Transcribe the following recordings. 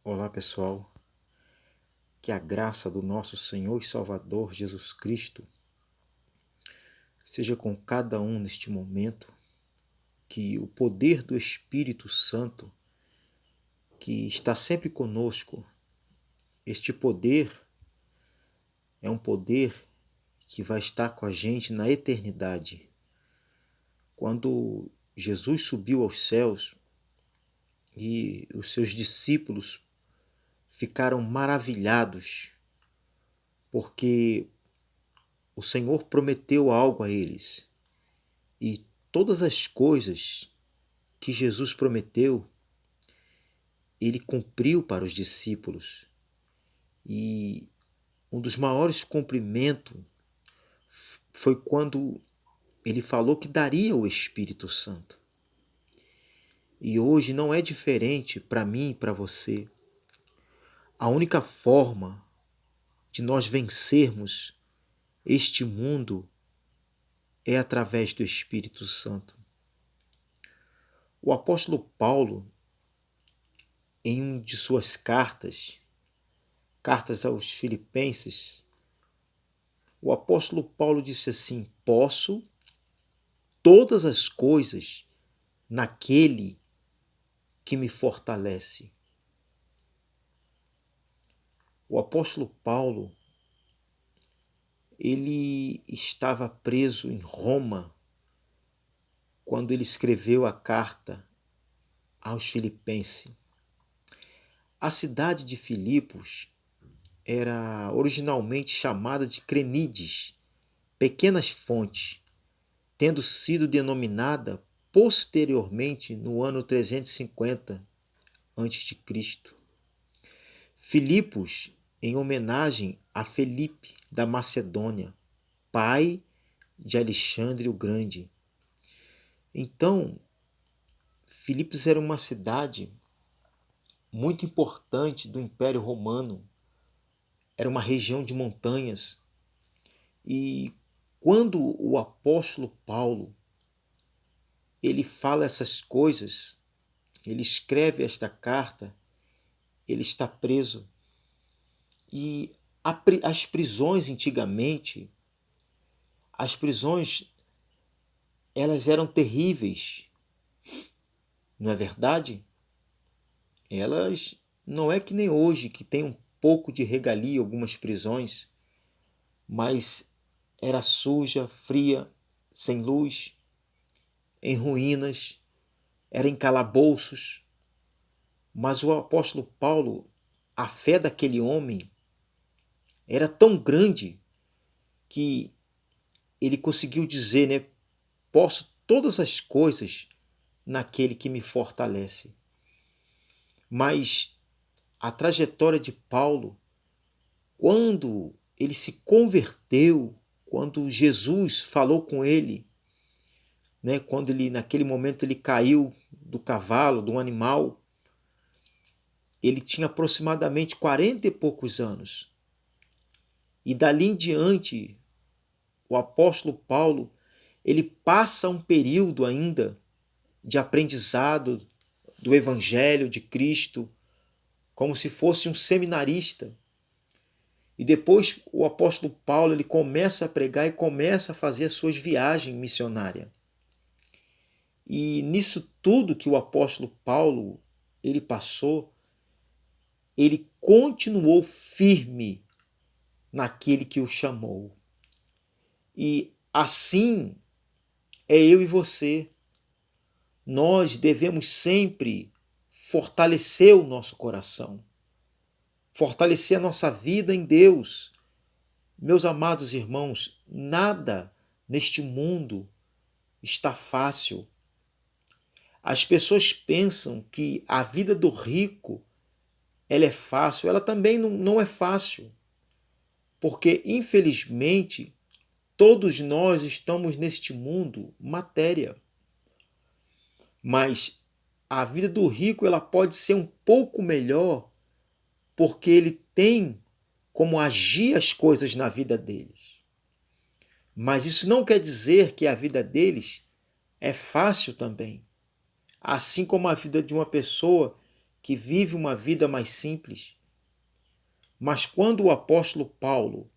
Olá pessoal, que a graça do nosso Senhor e Salvador Jesus Cristo seja com cada um neste momento, que o poder do Espírito Santo, que está sempre conosco, este poder é um poder que vai estar com a gente na eternidade. Quando Jesus subiu aos céus e os seus discípulos ficaram maravilhados, porque o Senhor prometeu algo a eles. E todas as coisas que Jesus prometeu, ele cumpriu para os discípulos. E um dos maiores cumprimentos foi quando ele falou que daria o Espírito Santo. E hoje não é diferente para mim e para você. A única forma de nós vencermos este mundo é através do Espírito Santo. O apóstolo Paulo, em uma de suas cartas aos Filipenses, o apóstolo Paulo disse assim: posso todas as coisas naquele que me fortalece. O apóstolo Paulo, ele estava preso em Roma quando ele escreveu a carta aos Filipenses. A cidade de Filipos era originalmente chamada de Crenides, pequenas fontes, tendo sido denominada posteriormente no ano 350 a.C. Filipos, em homenagem a Felipe da Macedônia, pai de Alexandre o Grande. Então, Filipos era uma cidade muito importante do Império Romano. Era uma região de montanhas. E quando o apóstolo Paulo ele fala essas coisas, ele escreve esta carta, ele está preso. E as prisões antigamente, as prisões, elas eram terríveis, não é verdade? Elas não é que nem hoje, que tem um pouco de regalia algumas prisões, mas era suja, fria, sem luz, em ruínas, era em calabouços. Mas o apóstolo Paulo, a fé daquele homem era tão grande que ele conseguiu dizer, né? Posso todas as coisas naquele que me fortalece. Mas a trajetória de Paulo, quando ele se converteu, quando Jesus falou com ele, né? Quando ele naquele momento ele caiu do cavalo, do animal, ele tinha aproximadamente 40 e poucos anos. E dali em diante, o apóstolo Paulo, ele passa um período ainda de aprendizado do Evangelho de Cristo, como se fosse um seminarista. E depois o apóstolo Paulo ele começa a pregar e começa a fazer as suas viagens missionárias. E nisso tudo que o apóstolo Paulo ele passou, ele continuou firme naquele que o chamou. E assim é eu e você. Nós devemos sempre fortalecer o nosso coração, fortalecer a nossa vida em Deus. Meus amados irmãos, nada neste mundo está fácil. As pessoas pensam que a vida do rico ela é fácil, ela também não é fácil, porque infelizmente todos nós estamos neste mundo matéria. Mas a vida do rico ela pode ser um pouco melhor porque ele tem como agir as coisas na vida deles. Mas isso não quer dizer que a vida deles é fácil também. Assim como a vida de uma pessoa que vive uma vida mais simples. Mas quando o apóstolo Paulo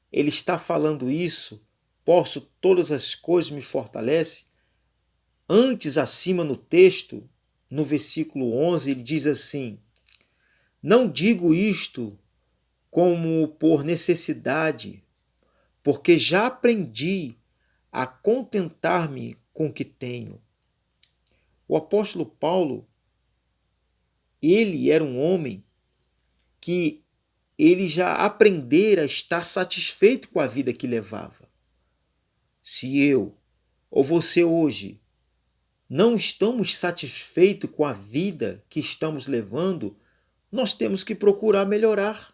ele está falando isso, posso todas as coisas me fortalece, antes acima no texto, no versículo 11, ele diz assim: não digo isto como por necessidade, porque já aprendi a contentar-me com o que tenho. O apóstolo Paulo, ele era um homem que ele já aprendera a estar satisfeito com a vida que levava. Se eu ou você hoje não estamos satisfeitos com a vida que estamos levando, nós temos que procurar melhorar.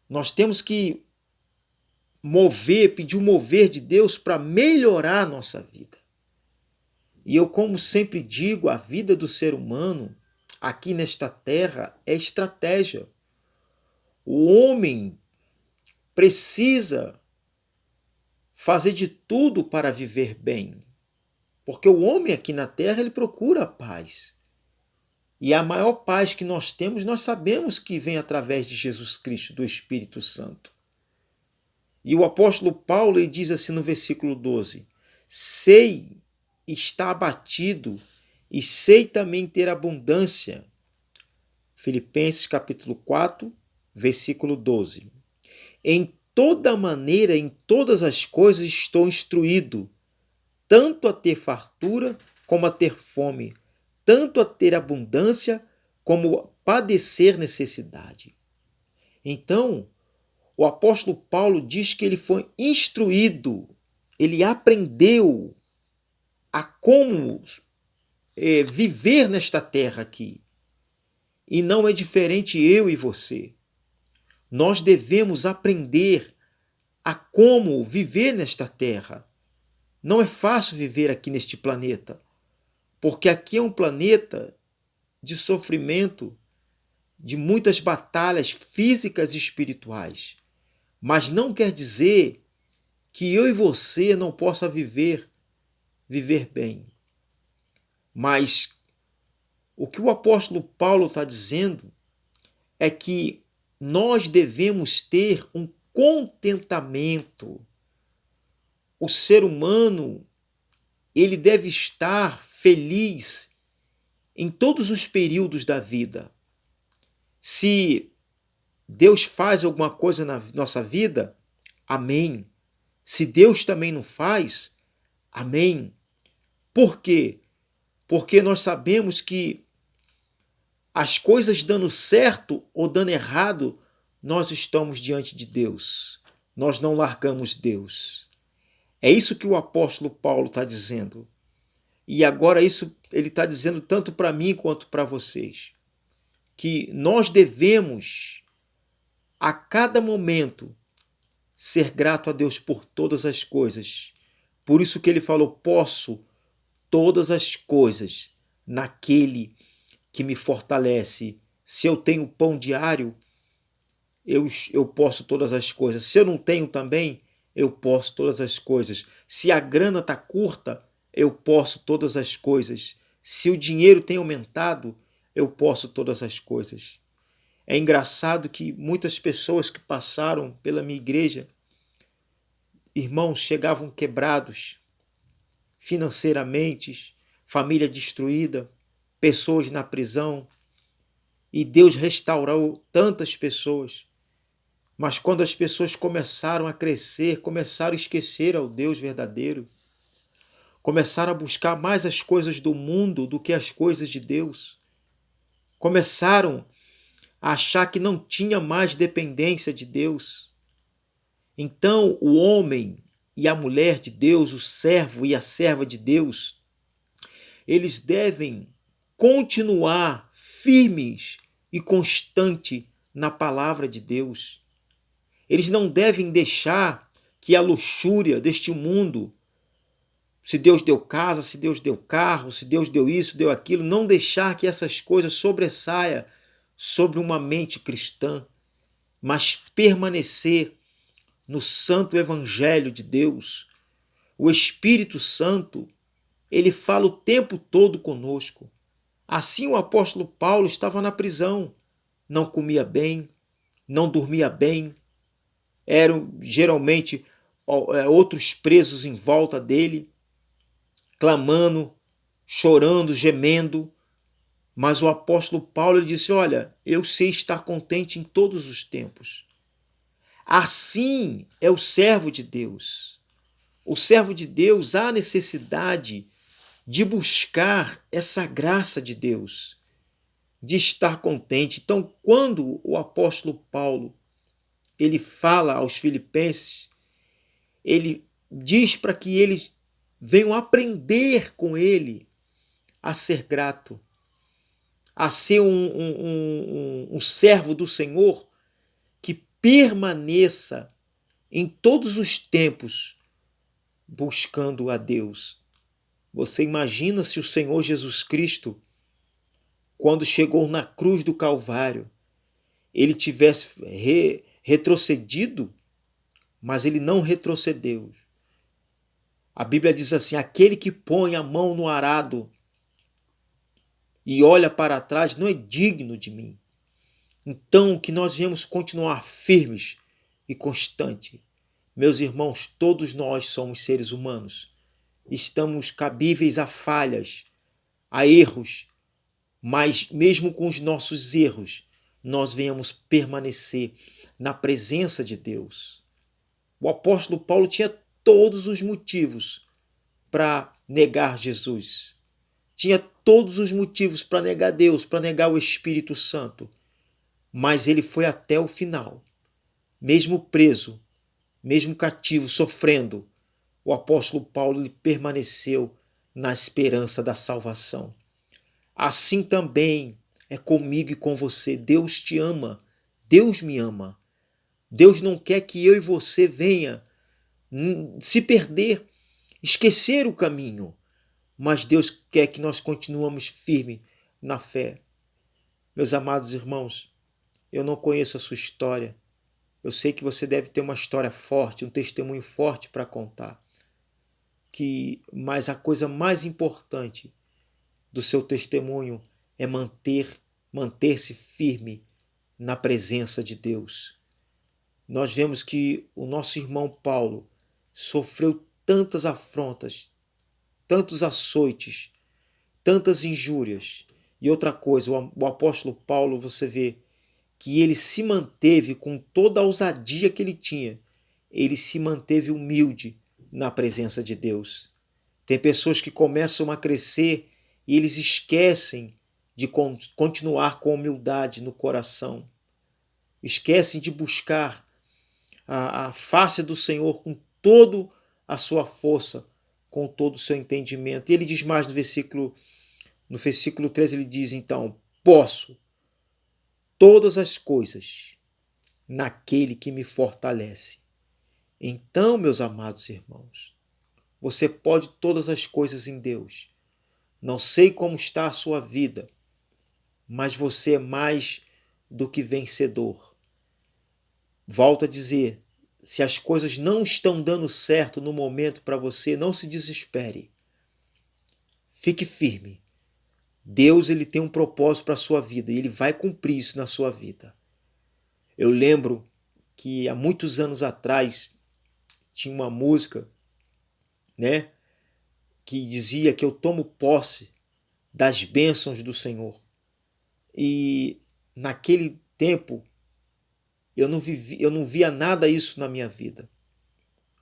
Nós temos que pedir o mover de Deus para melhorar a nossa vida. E eu, como sempre digo, a vida do ser humano aqui nesta terra é estratégia. O homem precisa fazer de tudo para viver bem. Porque o homem aqui na terra, ele procura a paz. E a maior paz que nós temos, nós sabemos que vem através de Jesus Cristo, do Espírito Santo. E o apóstolo Paulo ele diz assim no versículo 12: sei estar abatido e sei também ter abundância. Filipenses capítulo 4, versículo 12. Em toda maneira, em todas as coisas estou instruído, tanto a ter fartura como a ter fome, tanto a ter abundância como a padecer necessidade. Então, o apóstolo Paulo diz que ele foi instruído, ele aprendeu a como viver nesta terra aqui. E não é diferente eu e você. Nós devemos aprender a como viver nesta terra. Não é fácil viver aqui neste planeta, porque aqui é um planeta de sofrimento, de muitas batalhas físicas e espirituais. Mas não quer dizer que eu e você não possa viver bem. Mas o que o apóstolo Paulo está dizendo é que nós devemos ter um contentamento. O ser humano, ele deve estar feliz em todos os períodos da vida. Se Deus faz alguma coisa na nossa vida, amém. Se Deus também não faz, amém. Por quê? Porque nós sabemos que as coisas dando certo ou dando errado, nós estamos diante de Deus. Nós não largamos Deus. É isso que o apóstolo Paulo está dizendo. E agora isso ele está dizendo tanto para mim quanto para vocês. Que nós devemos, a cada momento, ser grato a Deus por todas as coisas. Por isso que ele falou, posso todas as coisas naquele que me fortalece. Se eu tenho pão diário, eu posso todas as coisas. Se eu não tenho também, eu posso todas as coisas. Se a grana está curta, eu posso todas as coisas. Se o dinheiro tem aumentado, eu posso todas as coisas. É engraçado que muitas pessoas que passaram pela minha igreja, irmãos, chegavam quebrados financeiramente, família destruída, pessoas na prisão, e Deus restaurou tantas pessoas. Mas quando as pessoas começaram a crescer, começaram a esquecer ao Deus verdadeiro, começaram a buscar mais as coisas do mundo do que as coisas de Deus, começaram a achar que não tinha mais dependência de Deus. Então o homem e a mulher de Deus, o servo e a serva de Deus, eles devem continuar firmes e constantes na palavra de Deus. Eles não devem deixar que a luxúria deste mundo, se Deus deu casa, se Deus deu carro, se Deus deu isso, deu aquilo, não deixar que essas coisas sobressaia sobre uma mente cristã, mas permanecer no santo evangelho de Deus. O Espírito Santo, ele fala o tempo todo conosco. Assim o apóstolo Paulo estava na prisão, não comia bem, não dormia bem, eram geralmente outros presos em volta dele, clamando, chorando, gemendo. Mas o apóstolo Paulo ele disse: olha, eu sei estar contente em todos os tempos. Assim é o servo de Deus. O servo de Deus há necessidade de buscar essa graça de Deus, de estar contente. Então, quando o apóstolo Paulo ele fala aos filipenses, ele diz para que eles venham aprender com ele a ser grato, a ser um servo do Senhor que permaneça em todos os tempos buscando a Deus. Você imagina se o Senhor Jesus Cristo, quando chegou na cruz do Calvário, ele tivesse retrocedido, mas ele não retrocedeu. A Bíblia diz assim: aquele que põe a mão no arado e olha para trás não é digno de mim. Então, que nós viemos continuar firmes e constantes. Meus irmãos, todos nós somos seres humanos. Estamos cabíveis a falhas, a erros, mas mesmo com os nossos erros, nós venhamos permanecer na presença de Deus. O apóstolo Paulo tinha todos os motivos para negar Jesus. Tinha todos os motivos para negar Deus, para negar o Espírito Santo. Mas ele foi até o final. Mesmo preso, mesmo cativo, sofrendo, o apóstolo Paulo ele permaneceu na esperança da salvação. Assim também é comigo e com você. Deus te ama. Deus me ama. Deus não quer que eu e você venha se perder, esquecer o caminho. Mas Deus quer que nós continuemos firmes na fé. Meus amados irmãos, eu não conheço a sua história. Eu sei que você deve ter uma história forte, um testemunho forte para contar. Mas a coisa mais importante do seu testemunho é manter-se firme na presença de Deus. Nós vemos que o nosso irmão Paulo sofreu tantas afrontas, tantos açoites, tantas injúrias. E outra coisa, o apóstolo Paulo, você vê que ele se manteve com toda a ousadia que ele tinha. Ele se manteve humilde na presença de Deus. Tem pessoas que começam a crescer e eles esquecem de continuar com humildade no coração. Esquecem de buscar a face do Senhor com toda a sua força, com todo o seu entendimento. E ele diz mais no versículo 13, ele diz então: posso todas as coisas naquele que me fortalece. Então, meus amados irmãos, você pode todas as coisas em Deus. Não sei como está a sua vida, mas você é mais do que vencedor. Volto a dizer, se as coisas não estão dando certo no momento para você, não se desespere. Fique firme. Deus ele tem um propósito para a sua vida e ele vai cumprir isso na sua vida. Eu lembro que há muitos anos atrás tinha uma música, né, que dizia que eu tomo posse das bênçãos do Senhor. E naquele tempo eu não via nada isso na minha vida.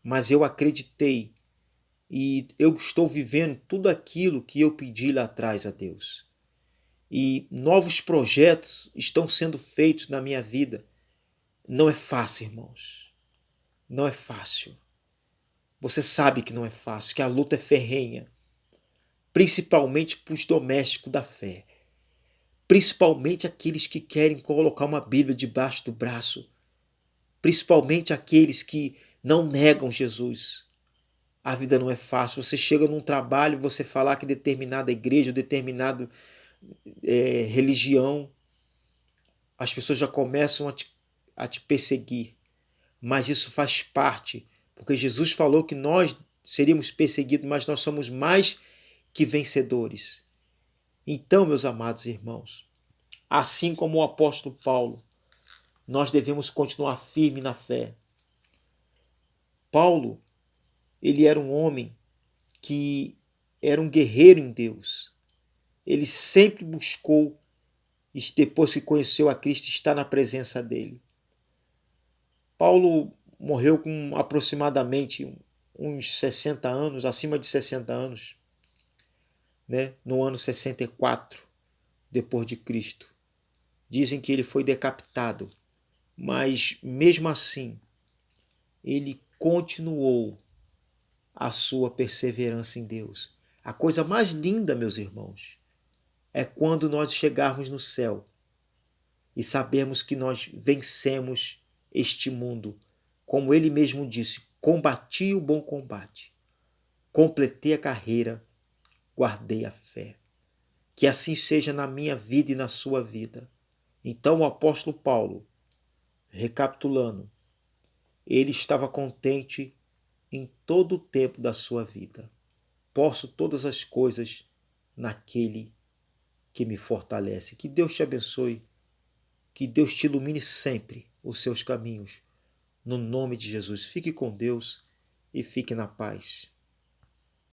Mas eu acreditei e eu estou vivendo tudo aquilo que eu pedi lá atrás a Deus. E novos projetos estão sendo feitos na minha vida. Não é fácil, irmãos. Não é fácil. Você sabe que não é fácil, que a luta é ferrenha. Principalmente para os domésticos da fé. Principalmente aqueles que querem colocar uma Bíblia debaixo do braço. Principalmente aqueles que não negam Jesus. A vida não é fácil. Você chega num trabalho, você falar que determinada igreja, determinada religião, as pessoas já começam a te perseguir. Mas isso faz parte, porque Jesus falou que nós seríamos perseguidos, mas nós somos mais que vencedores. Então, meus amados irmãos, assim como o apóstolo Paulo, nós devemos continuar firme na fé. Paulo, ele era um homem que era um guerreiro em Deus. Ele sempre buscou, depois que conheceu a Cristo, estar na presença dele. Paulo morreu com aproximadamente uns 60 anos, acima de 60 anos, né? No ano 64 depois de Cristo. Dizem que ele foi decapitado, mas mesmo assim, ele continuou a sua perseverança em Deus. A coisa mais linda, meus irmãos, é quando nós chegarmos no céu e sabermos que nós vencemos este mundo. Como ele mesmo disse, combati o bom combate, completei a carreira, guardei a fé. Que assim seja na minha vida e na sua vida. Então o apóstolo Paulo, recapitulando, ele estava contente em todo o tempo da sua vida. Posso todas as coisas naquele que me fortalece. Que Deus te abençoe, que Deus te ilumine sempre os seus caminhos. No nome de Jesus, fique com Deus e fique na paz.